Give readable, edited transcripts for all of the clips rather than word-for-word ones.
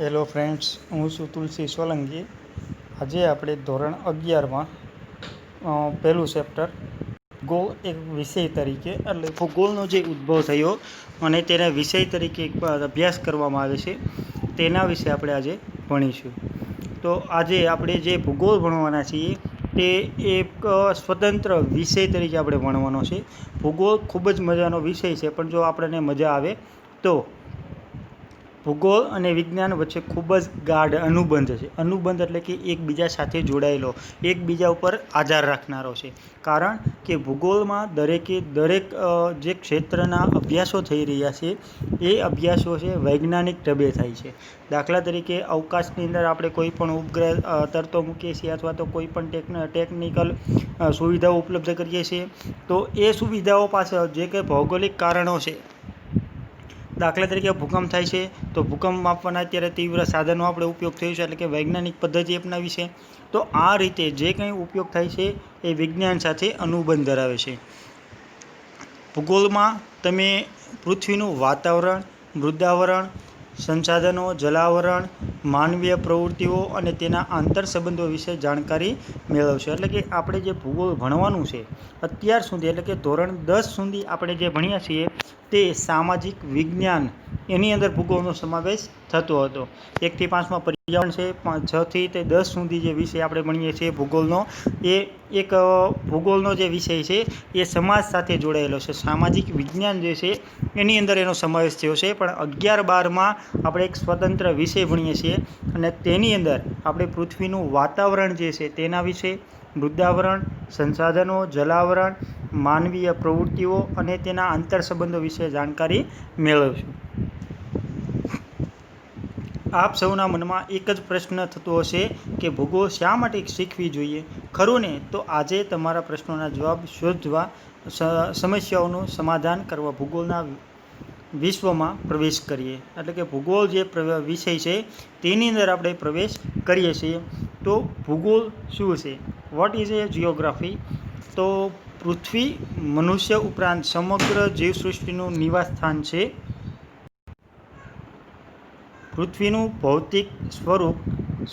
Hello friends, હું છું તુલસી સોલંકી. આજે આપણે ધોરણ 11માં પહેલું ચેપ્ટર ભૂગોળ એક વિષય તરીકે, એટલે ભૂગોળનો જે ઉદ્ભવ થયો અને તેના વિષય તરીકે એક અભ્યાસ કરવામાં આવે છે તેના વિશે આપણે આજે ભણીશું. તો આજે આપણે જે ભૂગોળ ભણવાના છીએ તે એક સ્વતંત્ર વિષય તરીકે આપણે ભણવાનો છે. ભૂગોળ ખૂબ જ મજાનો વિષય છે, પણ જો આપણને મજા આવે તો ભૂગોળ અને વિજ્ઞાન વચ્ચે ખૂબ જ ગાઢ અનુબંધ છે. અનુબંધ એટલે કે એકબીજા સાથે જોડાયેલો, એકબીજા ઉપર આધાર રાખનારો છે. કારણ કે ભૂગોળમાં દરેક જે ક્ષેત્રના અભ્યાસો થઈ રહ્યા છે એ અભ્યાસો છે વૈજ્ઞાનિક ઢબે થાય છે. દાખલા તરીકે અવકાશની અંદર આપણે કોઈ પણ ઉપગ્રહ તરતો મૂકીએ છીએ અથવા તો કોઈ પણ ટેકનિકલ સુવિધાઓ ઉપલબ્ધ કરીએ છીએ, તો એ સુવિધાઓ પાછળ જે કંઈ ભૌગોલિક કારણો છે, દાખલા તરીકે ભૂકંપ થાય છે તો ભૂકંપ માપવાના અત્યારે તીવ્ર સાધનો આપણે ઉપયોગ થયું છે, એટલે કે વૈજ્ઞાનિક પદ્ધતિ અપનાવી છે. તો આ રીતે જે કંઈ ઉપયોગ થાય છે એ વિજ્ઞાન સાથે અનુબંધ ધરાવે છે. ભૂગોળમાં તમે પૃથ્વીનું વાતાવરણ, મૃદાવરણ, સંસાધનો, જલાવરણ, માનવીય પ્રવૃત્તિઓ અને તેના આંતરસંબંધો વિશે જાણકારી મેળવશે. એટલે કે આપણે જે ભૂગોળ ભણવાનું છે અત્યાર સુધી, એટલે કે ધોરણ 10 સુધી આપણે જે ભણ્યા છીએ તે સામાજિક વિજ્ઞાન, એની અંદર ભૂગોળનો સમાવેશ થતો હતો. 1 થી 5માં પર્યાવરણ છે, 6 થી 10 સુધી જે વિષય આપણે ભણીએ છીએ ભૂગોળનો, એ એક ભૂગોળનો જે વિષય છે એ સમાજ સાથે જોડાયેલો છે. સામાજિક વિજ્ઞાન જે છે એની અંદર એનો સમાવેશ થયો છે. પણ 11-12માં આપણે એક સ્વતંત્ર વિષય ભણીએ છીએ અને તેની અંદર આપણે પૃથ્વીનું વાતાવરણ જે છે તેના વિશે, મૃદાવરણ, સંસાધનો, જલાવરણ, માનવીય પ્રવૃત્તિઓ અને તેના આંતરસંબંધો વિશે જાણકારી મેળવશું. આપ સૌના મનમાં એક જ પ્રશ્ન થતો હશે કે ભૂગોળ શા માટે શીખવી જોઈએ, ખરું ને? તો આજે તમારા પ્રશ્નોના જવાબ શોધવા, સમસ્યાઓનું સમાધાન કરવા ભૂગોળના વિશ્વમાં પ્રવેશ કરીએ. એટલે કે ભૂગોળ જે વિષય છે તેની અંદર આપણે પ્રવેશ કરીએ છીએ. તો ભૂગોળ શું છે? What is A geography? તો પૃથ્વી મનુષ્ય ઉપરાંત સમગ્ર જીવસૃષ્ટિનું નિવાસ સ્થાન છે. પૃથ્વીનું ભૌતિક સ્વરૂપ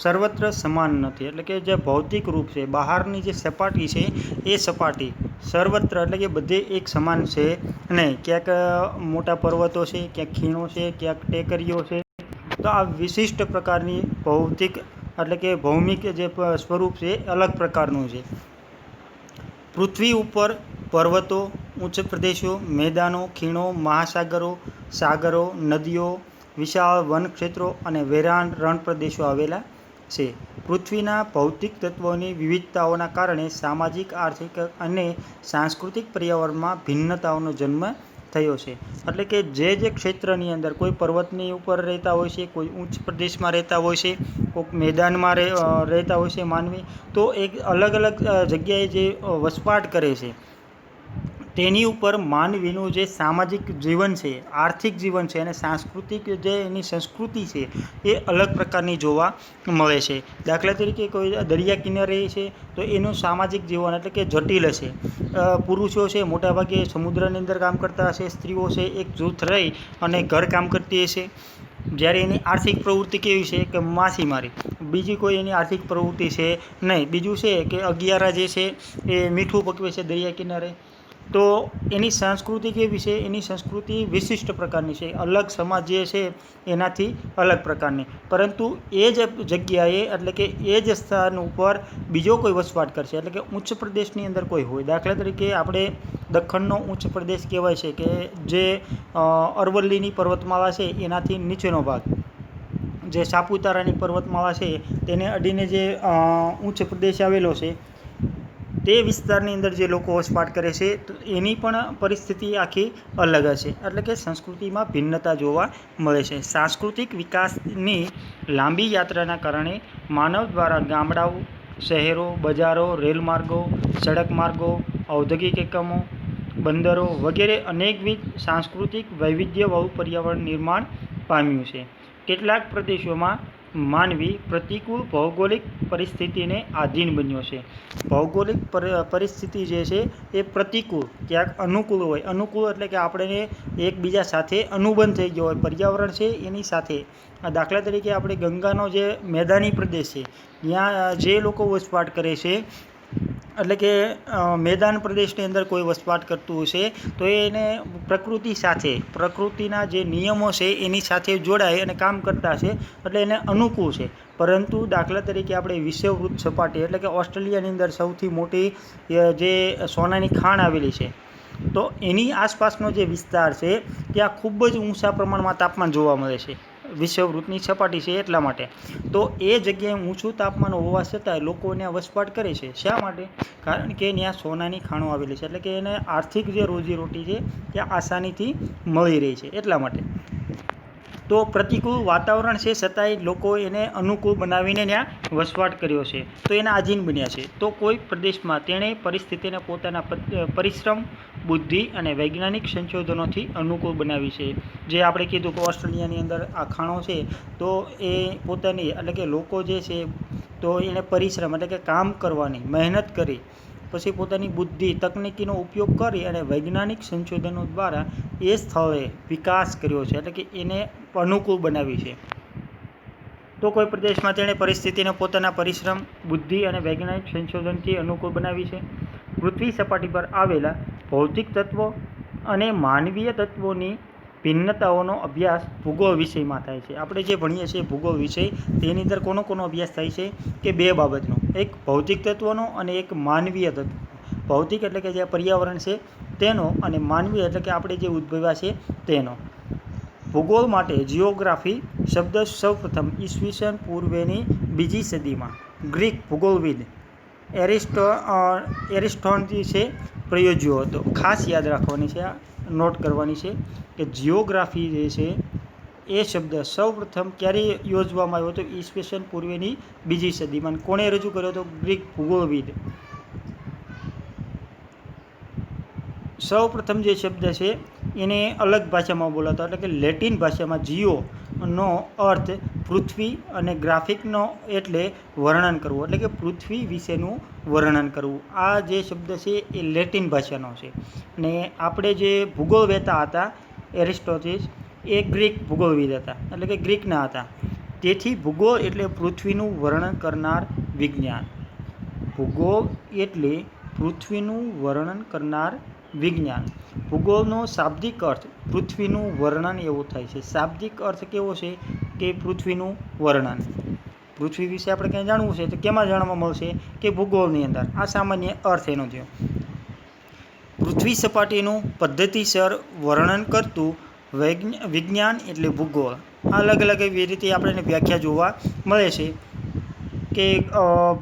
સર્વત્ર સમાન નથી. એટલે કે જે ભૌતિક રૂપ છે, બહારની જે સપાટી છે એ સપાટી સર્વત્ર, એટલે કે બધે એક સમાન છે નહીં. ક્યાંક મોટા પર્વતો છે, ક્યાંક ખીણો છે, ક્યાંક ટેકરીઓ છે. તો આ વિશિષ્ટ પ્રકારની ભૌતિક, એટલે કે ભૌમિક જે સ્વરૂપ છે એ અલગ પ્રકારનું છે. પૃથ્વી ઉપર પર્વતો, ઉચ્ચ પ્રદેશો, મેદાનો, ખીણો, મહાસાગરો, સાગરો, નદીઓ, વિશાળ વનક્ષેત્રો અને વેરાન રણપ્રદેશો આવેલા છે. પૃથ્વીના ભૌતિક તત્વોની વિવિધતાઓના કારણે સામાજિક, આર્થિક અને સાંસ્કૃતિક પર્યાવરણમાં ભિન્નતાઓનો જન્મ થયો છે. એટલે કે જે ક્ષેત્રની અંદર કોઈ પર્વતની ઉપર રહેતા હોય છે, કોઈ ઉચ્ચ પ્રદેશમાં રહેતા હોય છે, કોઈક મેદાનમાં રહેતા હોય છે માનવી, તો એક અલગ અલગ જગ્યાએ જે વસવાટ કરે છે તેની ઉપર માનવીનું જે સામાજિક જીવન છે, આર્થિક જીવન છે અને સાંસ્કૃતિક જે એની સંસ્કૃતિ છે એ અલગ પ્રકારની જોવા મળે છે. દાખલા તરીકે કોઈ દરિયા કિનારે છે તો એનું સામાજિક જીવન એટલે કે જટિલ હશે. પુરુષો છે મોટાભાગે સમુદ્રની અંદર કામ કરતા હશે, સ્ત્રીઓ છે એક જૂથ રહી અને ઘર કામ કરતી હશે. જ્યારે એની આર્થિક પ્રવૃત્તિ કેવી છે કે માછીમારી, બીજી કોઈ એની આર્થિક પ્રવૃત્તિ છે નહીં. બીજું છે કે અગિયારા જે છે એ મીઠું પકવે છે દરિયા કિનારે. તો એની સંસ્કૃતિ કેવી છે? એની સંસ્કૃતિ વિશિષ્ટ પ્રકારની છે, અલગ સમાજ જે છે એનાથી અલગ પ્રકારની. પરંતુ એ જ જગ્યાએ, એટલે કે એ જ સ્થાન ઉપર બીજો કોઈ વસવાટ કરશે, એટલે કે ઉચ્ચ પ્રદેશની અંદર કોઈ હોય. દાખલા તરીકે આપણે દખ્ખણનો ઉચ્ચ પ્રદેશ કહેવાય છે કે જે અરવલ્લીની પર્વતમાળા છે એનાથી નીચેનો ભાગ, જે સાપુતારાની પર્વતમાળા છે તેને અડીને જે ઉચ્ચ પ્રદેશ આવેલો છે, તે વિસ્તારની અંદર જે લોકો વસવાટ કરે છે તો એની પણ પરિસ્થિતિ આખી અલગ હશે. એટલે કે સંસ્કૃતિમાં ભિન્નતા જોવા મળે છે. સાંસ્કૃતિક વિકાસની લાંબી યાત્રાના કારણે માનવ દ્વારા ગામડાઓ, શહેરો, બજારો, રેલમાર્ગો, સડક માર્ગો, ઔદ્યોગિક એકમો, બંદરો વગેરે અનેકવિધ સાંસ્કૃતિક વૈવિધ્યવાળું પર્યાવરણ નિર્માણ પામ્યું છે. કેટલાક પ્રદેશોમાં માનવી પ્રતિકૂળ ભૌગોલિક પરિસ્થિતિને આધીન બન્યો છે. ભૌગોલિક પરિસ્થિતિ જે છે એ પ્રતિકૂળ, ક્યાંક અનુકૂળ હોય. અનુકૂળ એટલે કે આપણે એકબીજા સાથે અનુબંધ થઈ ગયો હોય, પર્યાવરણ છે એની સાથે. દાખલા તરીકે આપણે ગંગાનો જે મેદાની પ્રદેશ છે ત્યાં જે લોકો વસવાટ કરે છે, એટલે કે મેદાન પ્રદેશની અંદર કોઈ વસવાટ કરતું હશે તો એને પ્રકૃતિ સાથે, પ્રકૃતિના જે નિયમો છે એની સાથે જોડાય અને કામ કરતા છે, એટલે એને અનુકૂળ છે. પરંતુ દાખલા તરીકે આપણે વિષુવવૃત્ત સપાટી, એટલે કે ઓસ્ટ્રેલિયાની અંદર સૌથી મોટી જે સોનાની ખાણ આવેલી છે, તો એની આસપાસનો જે વિસ્તાર છે ત્યાં ખૂબ જ ઊંચા પ્રમાણમાં તાપમાન જોવા મળે છે. વિષુવવૃત્તની સપાટી છે એટલા માટે. તો એ જગ્યાએ ઊંચું તાપમાન હોવા છતાંય લોકો ત્યાં વસવાટ કરે છે. શા માટે? કારણ કે ત્યાં સોનાની ખાણો આવેલી છે, એટલે કે એને આર્થિક જે રોજીરોટી છે ત્યાં આસાનીથી મળી રહી છે એટલા માટે. તો પ્રતિકૂળ વાતાવરણ છે છતાંય લોકો એને અનુકૂળ બનાવીને ત્યાં વસવાટ કર્યો છે, તો એના આધીન બન્યા છે. તો કોઈ પ્રદેશમાં તેણે પરિસ્થિતિને પોતાના પરિશ્રમ, બુદ્ધિ અને વૈજ્ઞાનિક સંશોધનોથી અનુકૂળ બનાવી છે. જે આપણે કીધું કે ઓસ્ટ્રેલિયાની અંદર આ ખાણો છે, તો એ પોતાની, એટલે કે લોકો જે છે તો એને પરિશ્રમ, એટલે કે કામ કરવાની મહેનત કરી, પછી પોતાની બુદ્ધિ, તકનિકીનો ઉપયોગ કરી અને વૈજ્ઞાનિક સંશોધનો દ્વારા એ સ્થળે વિકાસ કર્યો છે, એટલે કે એને અનુકૂળ બનાવી છે. તો કોઈ પ્રદેશમાં તેણે પરિસ્થિતિને પોતાના પરિશ્રમ, બુદ્ધિ અને વૈજ્ઞાનિક સંશોધનથી અનુકૂળ બનાવી છે. પૃથ્વી સપાટી પર આવેલા ભૌતિક તત્વો અને માનવીય તત્વોની ભિન્નતાઓનો અભ્યાસ ભૂગોળ વિષયમાં થાય છે. આપણે જે ભણીએ છીએ ભૂગોળ વિષય, તેની અંદર કોનો અભ્યાસ થાય છે કે બે બાબતનો, એક ભૌતિક તત્વોનો અને એક માનવીય તત્વ. ભૌતિક એટલે કે જે પર્યાવરણ છે તેનો, અને માનવીય એટલે કે આપણે જે ઉદ્ભવ્યા છે તેનો. ભૂગોળ માટે જિયોગ્રાફી શબ્દ સૌપ્રથમ ઈસવીસન પૂર્વેની 2જી સદીમાં ગ્રીક ભૂગોળવિદ એરિસ્ટોટલીસે પ્રયોજ્યો હતો. ખાસ યાદ રાખવાની છે, નોટ કરવાની છે કે જિયોગ્રાફી જે છે એ શબ્દ સૌપ્રથમ ક્યારે યોજવામાં આવ્યો હતો? ઈસવીસન પૂર્વેની 2જી સદીમાં. કોણે રજૂ કર્યો હતો? ગ્રીક ભૂગોળવિદ. સૌપ્રથમ જે શબ્દ છે એને અલગ ભાષામાં બોલાતો, એટલે કે લેટિન ભાષામાં જીઓનો અર્થ પૃથ્વી અને ગ્રાફિકનો એટલે વર્ણન કરવું, એટલે કે પૃથ્વી વિશેનું વર્ણન કરવું. આ જે શબ્દ છે એ લેટિન ભાષાનો છે. અને આપણે જે ભૂગોળ વહેતા હતા એરિસ્ટોટલીસ, એ ગ્રીક ભૂગોળવિદ હતા, એટલે કે ગ્રીકના હતા. તેથી ભૂગોળ એટલે પૃથ્વીનું વર્ણન કરનાર વિજ્ઞાન. ભૂગોળ એટલે પૃથ્વીનું વર્ણન કરનાર વિજ્ઞાન. ભૂગોળનો શાબ્દિક અર્થ પૃથ્વીનું વર્ણન એવો થાય છે. શાબ્દિક અર્થ કેવો છે કે પૃથ્વીનું વર્ણન. પૃથ્વી વિશે આપણે કંઈ જાણવું છે તો કેમાં જાણવા મળશે? કે ભૂગોળની અંદર. આ સામાન્ય અર્થ એનો થયો. પૃથ્વી સપાટીનું પદ્ધતિસર વર્ણન કરતું વિજ્ઞાન એટલે ભૂગોળ. અલગ અલગ એવી રીતે આપણને વ્યાખ્યા જોવા મળે છે કે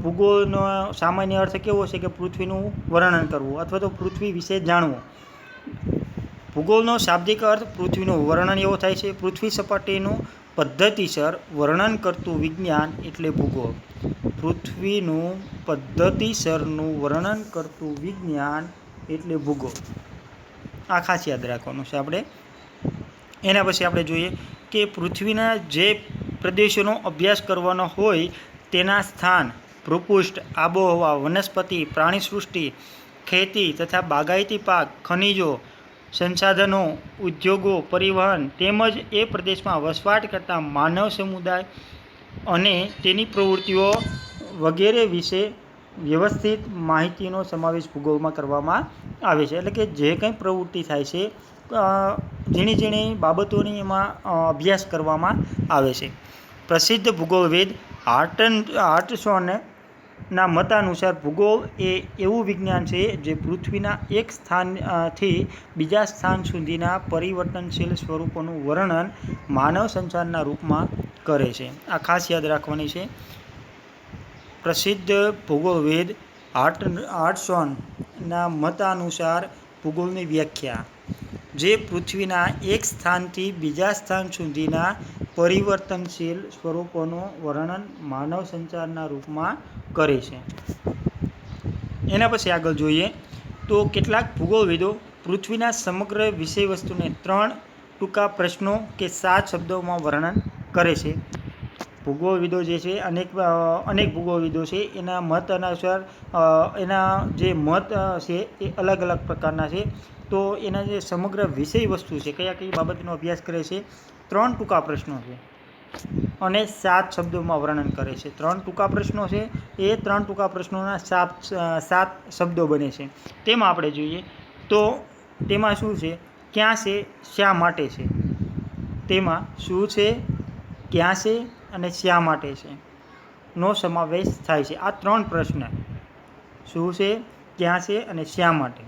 ભૂગોળનો સામાન્ય અર્થ કેવો છે કે પૃથ્વીનું વર્ણન કરવું અથવા તો પૃથ્વી વિશે જાણવું. ભૂગોળનો શાબ્દિક અર્થ પૃથ્વીનું વર્ણન એવો થાય છે. પૃથ્વી સપાટીનું પદ્ધતિસર વર્ણન કરતું વિજ્ઞાન એટલે ભૂગોળ. પૃથ્વીનું પદ્ધતિસરનું વર્ણન કરતું વિજ્ઞાન એટલે ભૂગોળ. આ ખાસ યાદ રાખવાનું છે આપણે. એના પછી આપણે જોઈએ કે પૃથ્વીના જે પ્રદેશોનો અભ્યાસ કરવાનો હોય તેના સ્થાન, ભૂપૃષ્ઠ, આબોહવા, વનસ્પતિ, પ્રાણીસૃષ્ટિ, ખેતી તથા બાગાયતી પાક, ખનિજો, સંસાધનો, ઉદ્યોગો, પરિવહન તેમજ એ પ્રદેશમાં વસવાટ કરતા માનવ સમુદાય અને તેની પ્રવૃત્તિઓ વગેરે વિશે વ્યવસ્થિત માહિતીનો સમાવેશ ભૂગોળમાં કરવામાં આવે છે. એટલે કે જે કંઈ પ્રવૃત્તિ થાય છે, ઝીણી ઝીણી બાબતોની એમાં અભ્યાસ કરવામાં આવે છે. પ્રસિદ્ધ ભૂગોળવિદ હાર્ટસોનના મતાનુસાર ભૂગોળ એ એવું વિજ્ઞાન છે જે પૃથ્વીના એક સ્થાનથી બીજા સ્થાન સુધીના પરિવર્તનશીલ સ્વરૂપોનું વર્ણન માનવ સંચારના રૂપમાં કરે છે. આ ખાસ યાદ રાખવાની છે. પ્રસિદ્ધ ભૂગોળવિદ હાર્ટસોનના મતાનુસાર ભૂગોળની વ્યાખ્યા જે પૃથ્વીના એક સ્થાનથી બીજા સ્થાન સુધીના પરિવર્તનશીલ સ્વરૂપોનું વર્ણન માનવ સંચારના રૂપમાં કરે છે. એના પછી આગળ જોઈએ તો કેટલાક ભૂગોળવિદો પૃથ્વીના સમગ્ર વિષયવસ્તુને 3 ટૂંકા પ્રશ્નો કે 7 શબ્દોમાં વર્ણન કરે છે. ભૂગોળવિદો જે છે અનેક ભૂગોળવિદો છે એના મત અનુસાર એના જે મત છે એ અલગ અલગ પ્રકારના છે. તો એના જે સમગ્ર વિષય વસ્તુ છે કઈ બાબતનો અભ્યાસ કરે છે, 3 ટૂંકા પ્રશ્નો છે અને 7 શબ્દોમાં વર્ણન કરે છે. 3 ટૂંકા પ્રશ્નો છે, એ 3 ટૂંકા પ્રશ્નોના 7 શબ્દો બને છે. તેમાં આપણે જોઈએ તો તેમાં શું છે, ક્યાં છે, શા માટે છે. તેમાં શું છે, ક્યાં છે અને શા માટે છે નો સમાવેશ થાય છે. આ 3 પ્રશ્ન શું છે, ક્યાં છે અને શા માટે.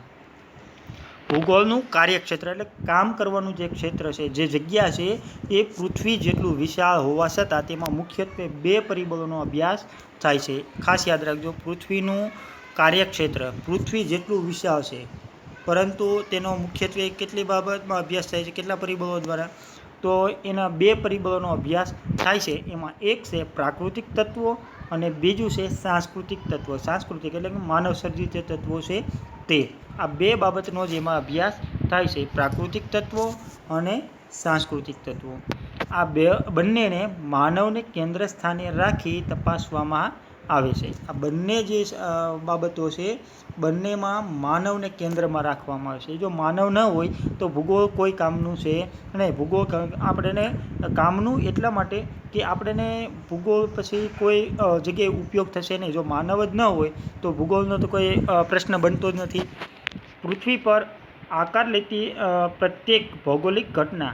ભૂગોળનું કાર્યક્ષેત્ર એટલે કામ કરવાનું જે ક્ષેત્ર છે, જે જગ્યા છે એ પૃથ્વી જેટલું વિશાળ હોવા છતાં તેમાં મુખ્યત્વે 2 પરિબળોનો અભ્યાસ થાય છે. ખાસ યાદ રાખજો, પૃથ્વીનું કાર્યક્ષેત્ર પૃથ્વી જેટલું વિશાળ છે, પરંતુ તેનો મુખ્યત્વે કેટલી બાબતમાં અભ્યાસ થાય છે, કેટલા પરિબળો દ્વારા, તો એના 2 પરિબળોનો અભ્યાસ થાય છે. એમાં એક છે પ્રાકૃતિક તત્વો અને બીજું છે સાંસ્કૃતિક તત્વો. સાંસ્કૃતિક એટલે કે માનવ સર્જિત જે તત્વો છે તે. આ 2 બાબતનો જ એમાં અભ્યાસ થાય છે, પ્રાકૃતિક તત્વો અને સાંસ્કૃતિક તત્વો. આ બંનેને માનવને કેન્દ્ર સ્થાને રાખી તપાસવામાં આવે છે. આ બંને જે બાબતો છે બંનેમાં માનવને કેન્દ્રમાં રાખવામાં આવે છે. જો માનવ ન હોય તો ભૂગોળ કોઈ કામનું છે નહીં. ભૂગોળ આપણને કામનું એટલા માટે કે આપણને ભૂગોળ પછી કોઈ જગ્યાએ ઉપયોગ થશે નહીં. જો માનવ જ ન હોય તો ભૂગોળનો તો કોઈ પ્રશ્ન બનતો જ નથી. પૃથ્વી પર આકાર લેતી પ્રત્યેક ભૌગોલિક ઘટના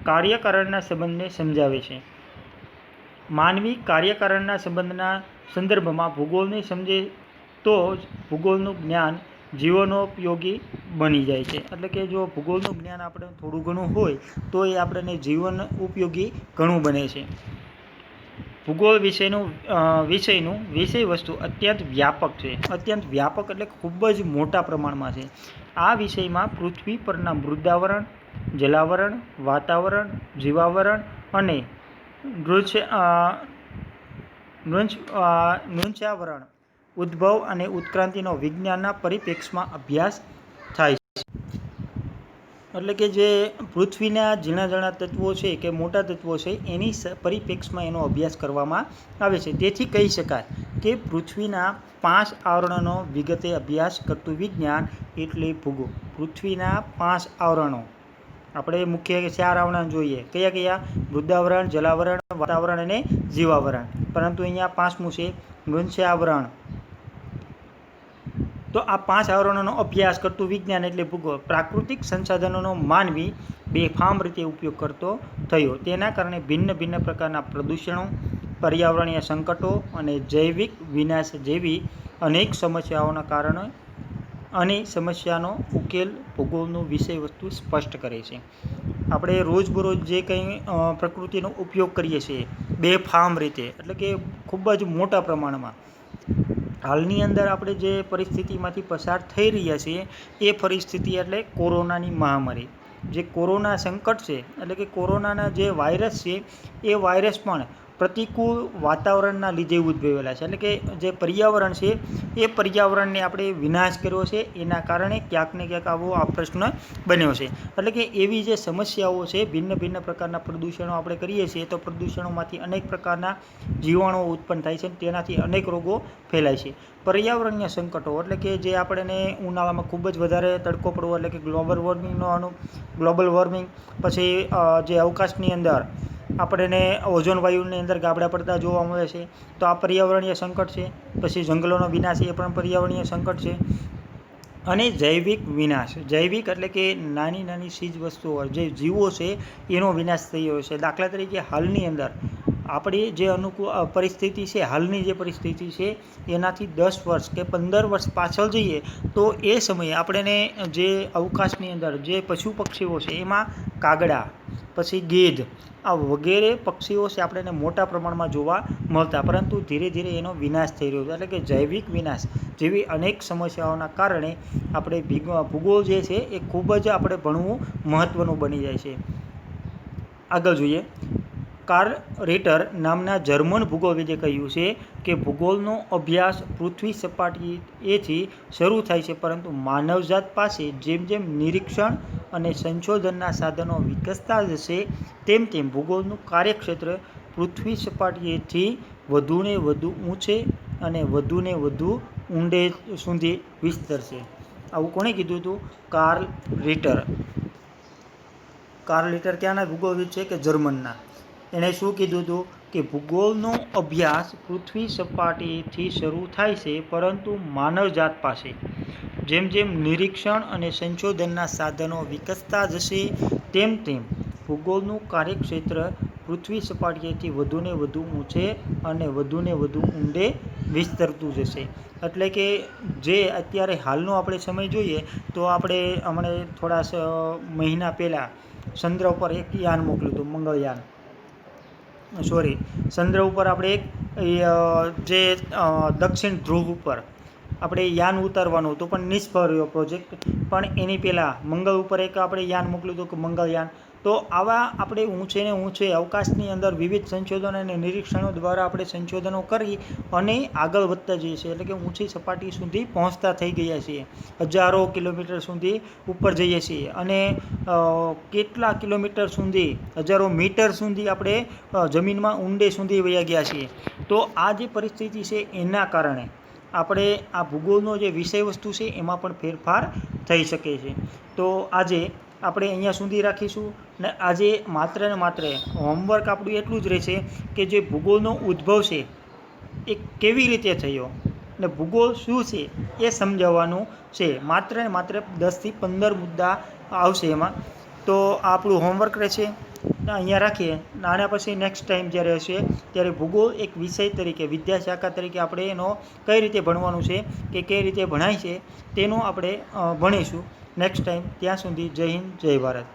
કાર્યકારણના સંબંધને સમજાવે છે. માનવી કાર્યકારણના સંબંધના સંદર્ભમાં ભૂગોળને સમજે તો જ ભૂગોળનું જ્ઞાન જીવનોપયોગી બની જાય છે. એટલે કે જો ભૂગોળનું જ્ઞાન આપણે થોડું ઘણું હોય તો એ આપણને જીવન ઉપયોગી ઘણું બને છે. ભૂગોળ વિષયનું વિષય વસ્તુ અત્યંત વ્યાપક છે. અત્યંત વ્યાપક એટલે ખૂબ જ મોટા પ્રમાણમાં છે. આ વિષયમાં પૃથ્વી પરના મૃદાવરણ, જલાવરણ, વાતાવરણ, જીવાવરણ અને નૃંચાવરણ, ઉદ્ભવ અને ઉત્ક્રાંતિનો વિજ્ઞાનના પરિપ્રેક્ષમાં અભ્યાસ થાય છે. એટલે કે જે પૃથ્વીના ઝીણા તત્વો છે કે મોટા તત્વો છે એની પરિપ્રેક્ષમાં એનો અભ્યાસ કરવામાં આવે છે. તેથી કહી શકાય કે પૃથ્વીના 5 આવરણોનો વિગતે અભ્યાસ કરતું વિજ્ઞાન એટલે ભૂગોળ. પૃથ્વીના 5 આવરણો આપણે મુખ્ય 4 આવરણ જોઈએ. કયા? મૃદાવરણ, જલાવરણ, વાતાવરણ અને જીવાવરણ. પરંતુ અહીંયા 5મું છે નૃંચાવરણ. તો આ 5 આવરણોનો અભ્યાસ કરતું વિજ્ઞાન એટલે ભૂગોળ. પ્રાકૃતિક સંસાધનોનો માનવી બેફામ રીતે ઉપયોગ કરતો થયો. તેના કારણે ભિન્ન પ્રકારના પ્રદૂષણો, પર્યાવરણીય સંકટો અને જૈવિક વિનાશ જેવી અનેક સમસ્યાઓના કારણે અને સમસ્યાનો ઉકેલ ભૂગોળનું વિષય વસ્તુ સ્પષ્ટ કરે છે. આપણે રોજબરોજ જે કંઈ પ્રકૃતિનો ઉપયોગ કરીએ છીએ બેફામ રીતે, એટલે કે ખૂબ જ મોટા પ્રમાણમાં, હાલની અંદર આપણે જે પરિસ્થિતિમાંથી પસાર થઈ રહ્યા છીએ એ પરિસ્થિતિ એટલે કોરોનાની મહામારી. જે કોરોના સંકટ છે એટલે કે કોરોનાના જે વાયરસ છે એ વાયરસ પણ પ્રતિકૂળ વાતાવરણના લીધે ઉદ્ભવેલા છે. એટલે કે જે પર્યાવરણ છે એ પર્યાવરણને આપણે વિનાશ કર્યો છે, એના કારણે ક્યાંક ને ક્યાંક આવો આ પ્રશ્ન બન્યો છે. એટલે કે એવી જે સમસ્યાઓ છે, ભિન્ન પ્રકારના પ્રદૂષણો આપણે કરીએ છીએ તો પ્રદૂષણોમાંથી અનેક પ્રકારના જીવાણુઓ ઉત્પન્ન થાય છે, તેનાથી અનેક રોગો ફેલાય છે. પર્યાવરણીય સંકટો એટલે કે જે આપણને ઉનાળામાં ખૂબ જ વધારે તડકો પડવો એટલે કે ગ્લોબલ વોર્મિંગ, પછી જે અવકાશની અંદર આપણને ઓઝોન વાયુની અંદર ગાબડા પડતા જોવા મળે છે, તો આ પર્યાવરણીય સંકટ છે. પછી જંગલોનો વિનાશ એ પણ પર્યાવરણીય સંકટ છે. અને જૈવિક વિનાશ. જૈવિક એટલે કે નાની ચીજ વસ્તુઓ જે જીવો છે એનો વિનાશ થઈ રહ્યો છે. દાખલા તરીકે હાલની અંદર આપણી જે અનુકૂળ પરિસ્થિતિ છે, હાલની જે પરિસ્થિતિ છે એનાથી 10 વર્ષ કે 15 વર્ષ પાછળ જઈએ તો એ સમયે આપણને જે અવકાશની અંદર જે પશુ પક્ષીઓ છે એમાં કાગડા, પછી ગેધ, આ વગેરે પક્ષીઓ છે આપણને મોટા પ્રમાણમાં જોવા મળતા, પરંતુ ધીરે ધીરે એનો વિનાશ થઈ રહ્યો છે. એટલે કે જૈવિક વિનાશ જેવી અનેક સમસ્યાઓના કારણે આપણે ભૂગોળ જે છે એ ખૂબ જ આપણે ભણવું મહત્ત્વનું બની જાય છે. આગળ જોઈએ. કાર્લ રિટર નામના જર્મન ભૂગોળવિદે કહ્યું છે કે ભૂગોળનો અભ્યાસ પૃથ્વી સપાટીએથી શરૂ થાય છે, પરંતુ માનવજાત પાસે જેમ નિરીક્ષણ અને સંશોધનના સાધનો વિકસતા જશે તેમ ભૂગોળનું કાર્યક્ષેત્ર પૃથ્વી સપાટીએથી વધુને વધુ ઊંચે અને વધુને વધુ ઊંડે સુધી વિસ્તરશે. આવું કોણે કીધું હતું? કાર્લ રિટર. કાર્લ રિટર ક્યાંના ભૂગોળવિદ છે? કે જર્મનના. એણે શું કીધું હતું? કે ભૂગોળનો અભ્યાસ પૃથ્વી સપાટીથી શરૂ થાય છે, પરંતુ માનવજાત પાસે જેમ જેમ નિરીક્ષણ અને સંશોધનના સાધનો વિકસતા જશે તેમ તેમ ભૂગોળનું કાર્યક્ષેત્ર પૃથ્વી સપાટીએથી વધુને વધુ ઊંચે અને વધુને વધુ ઊંડે વિસ્તરતું જશે. એટલે કે જે અત્યારે હાલનો આપણે સમય જોઈએ તો આપણે હમણાં થોડા મહિના પહેલાં ચંદ્ર ઉપર એક યાન મોકલ્યું હતું, મંગળયાન. ચંદ્ર ઉપર આપણે એક જે દક્ષિણ ધ્રુવ ઉપર આપણે યાન ઉતારવાનું હતું, પણ નિષ્ફળ રહ્યો પ્રોજેક્ટ. પણ એની પહેલાં મંગળ ઉપર એક આપણે યાન મોકલ્યું હતું કે મંગળયાન. તો આવા આપણે ઊંચે ને ઊંચે અવકાશની અંદર વિવિધ સંશોધનો અને નિરીક્ષણો દ્વારા આપણે સંશોધનો કરી અને આગળ વધતા જઈએ છીએ. એટલે કે ઊંચી સપાટી સુધી પહોંચતા થઈ ગયા છીએ. હજારો કિલોમીટર સુધી ઉપર જઈએ છીએ અને કેટલા કિલોમીટર સુધી, હજારો મીટર સુધી આપણે જમીનમાં ઊંડે સુધી વયા ગયા છીએ. તો આ જે પરિસ્થિતિ છે એના કારણે આપણે આ ભૂગોળનો જે વિષય વસ્તુ છે એમાં પણ ફેરફાર થઈ શકે છે. તો આજે આપણે અહીંયા સુધી રાખીશું ને આજે માત્ર ને માત્ર હોમવર્ક આપણું એટલું જ રહેશે કે જે ભૂગોળનો ઉદ્ભવ છે એ કેવી રીતે થયો ને ભૂગોળ શું છે એ સમજાવવાનું છે. માત્ર ને માત્ર 10થી 15 મુદ્દા આવશે એમાં. તો આપણું હોમવર્ક રહેશે. અહીંયા રાખીએ. આના પછી નેક્સ્ટ ટાઈમ જ્યારે હશે ત્યારે ભૂગોળ એક વિષય તરીકે, વિદ્યાશાખા તરીકે આપણે એનો કઈ રીતે ભણવાનું છે કે કઈ રીતે ભણાય છે તેનું આપણે ભણીશું નેક્સ્ટ ટાઈમ. ત્યાં સુધી જય હિન્દ, જય ભારત.